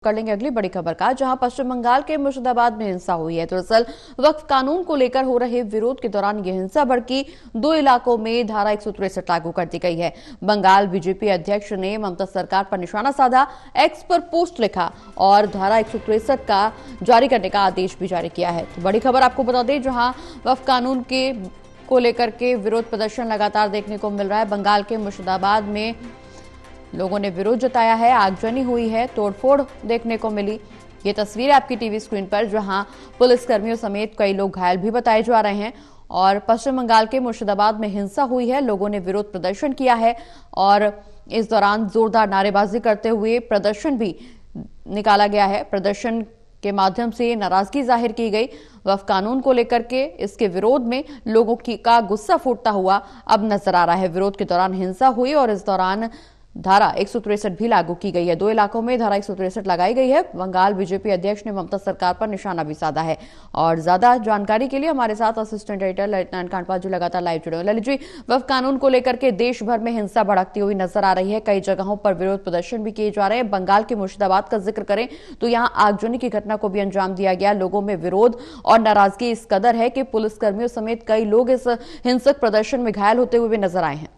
कर लेंगे अगली बड़ी खबर का, जहां पश्चिम बंगाल के मुर्शिदाबाद में हिंसा हुई है। दरअसल वक्फ कानून को लेकर हो रहे विरोध के दौरान यह हिंसा भड़की। 2 इलाकों में धारा 163 लागू कर दी गई है। बंगाल बीजेपी अध्यक्ष ने ममता सरकार पर निशाना साधा, एक्स पर पोस्ट लिखा और धारा 163 का जारी करने का आदेश भी जारी किया है। तो बड़ी खबर आपको बता दें, जहां वक्फ कानून को लेकर के विरोध प्रदर्शन लगातार देखने को मिल रहा है। बंगाल के मुर्शिदाबाद में लोगों ने विरोध जताया है, आगजनी हुई है, तोड़फोड़ देखने को मिली। ये तस्वीर आपकी टीवी स्क्रीन पर, जहां पुलिसकर्मियों समेत कई लोग घायल भी बताए जा रहे हैं। और पश्चिम बंगाल के मुर्शिदाबाद में हिंसा हुई है, लोगों ने विरोध प्रदर्शन किया है और इस दौरान जोरदार नारेबाजी करते हुए प्रदर्शन भी निकाला गया है। प्रदर्शन के माध्यम से नाराजगी जाहिर की गई वक्फ कानून को लेकर के। इसके विरोध में लोगों का गुस्सा फूटता हुआ अब नजर आ रहा है। विरोध के दौरान हिंसा हुई और इस दौरान धारा 163 भी लागू की गई है। 2 इलाकों में धारा 163 लगाई गई है। बंगाल बीजेपी अध्यक्ष ने ममता सरकार पर निशाना भी साधा है। और ज्यादा जानकारी के लिए हमारे साथ असिस्टेंट एडिटर ललित नारायण कांडपाल जी लगातार लाइव जुड़े हुए। ललित जी, वक्फ कानून को लेकर के देश भर में हिंसा भड़कती हुई नजर आ रही है। कई जगहों पर विरोध प्रदर्शन भी किए जा रहे हैं। बंगाल के मुर्शिदाबाद का जिक्र करें तो यहाँ आगजनी की घटना को भी अंजाम दिया गया। लोगों में विरोध और नाराजगी इस कदर है कि पुलिसकर्मियों समेत कई लोग इस हिंसक प्रदर्शन में घायल होते हुए भी नजर आए हैं।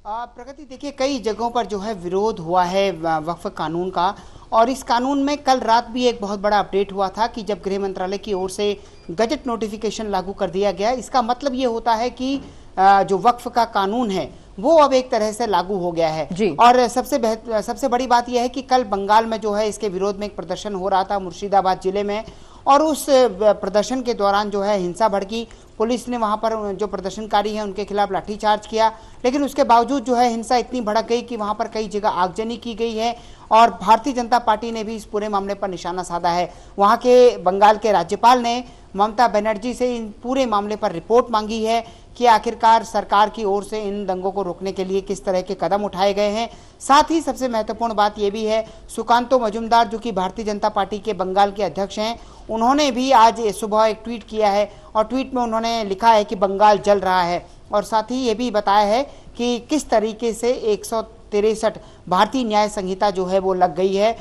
प्रगति, देखिए कई जगहों पर जो है विरोध हुआ है वक्फ कानून का। और इस कानून में कल रात भी एक बहुत बड़ा अपडेट हुआ था कि जब गृह मंत्रालय की ओर से गजट नोटिफिकेशन लागू कर दिया गया। इसका मतलब ये होता है कि जो वक्फ का कानून है वो अब एक तरह से लागू हो गया है। और सबसे बड़ी बात यह है कि कल बंगाल में जो है इसके विरोध में एक प्रदर्शन हो रहा था मुर्शिदाबाद जिले में, और उस प्रदर्शन के दौरान जो है हिंसा भड़की। पुलिस ने वहां पर जो प्रदर्शनकारी हैं उनके खिलाफ लाठीचार्ज किया, लेकिन उसके बावजूद जो है हिंसा इतनी भड़क गई कि वहां पर कई जगह आगजनी की गई है। और भारतीय जनता पार्टी ने भी इस पूरे मामले पर निशाना साधा है। वहां के बंगाल के राज्यपाल ने ममता बनर्जी से इन पूरे मामले पर रिपोर्ट मांगी है कि आखिरकार सरकार की ओर से इन दंगों को रोकने के लिए किस तरह के कदम उठाए गए हैं। साथ ही सबसे महत्वपूर्ण बात यह भी है, सुकांतो मजूमदार जो कि भारतीय जनता पार्टी के बंगाल के अध्यक्ष हैं, उन्होंने भी आज सुबह एक ट्वीट किया है और ट्वीट में उन्होंने लिखा है कि बंगाल जल रहा है। और साथ ही ये भी बताया है कि किस तरीके से 163 भारतीय न्याय संहिता जो है वो लग गई है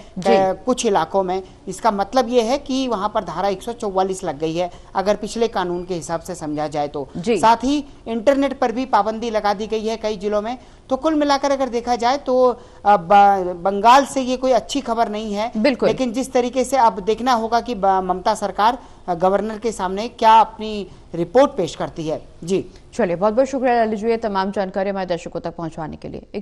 कुछ इलाकों में। इसका मतलब ये है कि वहां पर धारा 144 लग गई है, अगर पिछले कानून के हिसाब से समझा जाए तो। साथ ही इंटरनेट पर भी पाबंदी लगा दी गई है कई जिलों में। तो कुल मिलाकर अगर देखा जाए तो बंगाल से ये कोई अच्छी खबर नहीं है। लेकिन जिस तरीके से अब देखना होगा कि ममता सरकार गवर्नर के सामने क्या अपनी रिपोर्ट पेश करती है। जी चलिए, बहुत बहुत शुक्रिया ललित जी, तमाम जानकारी हमारे दर्शकों तक पहुंचाने के लिए।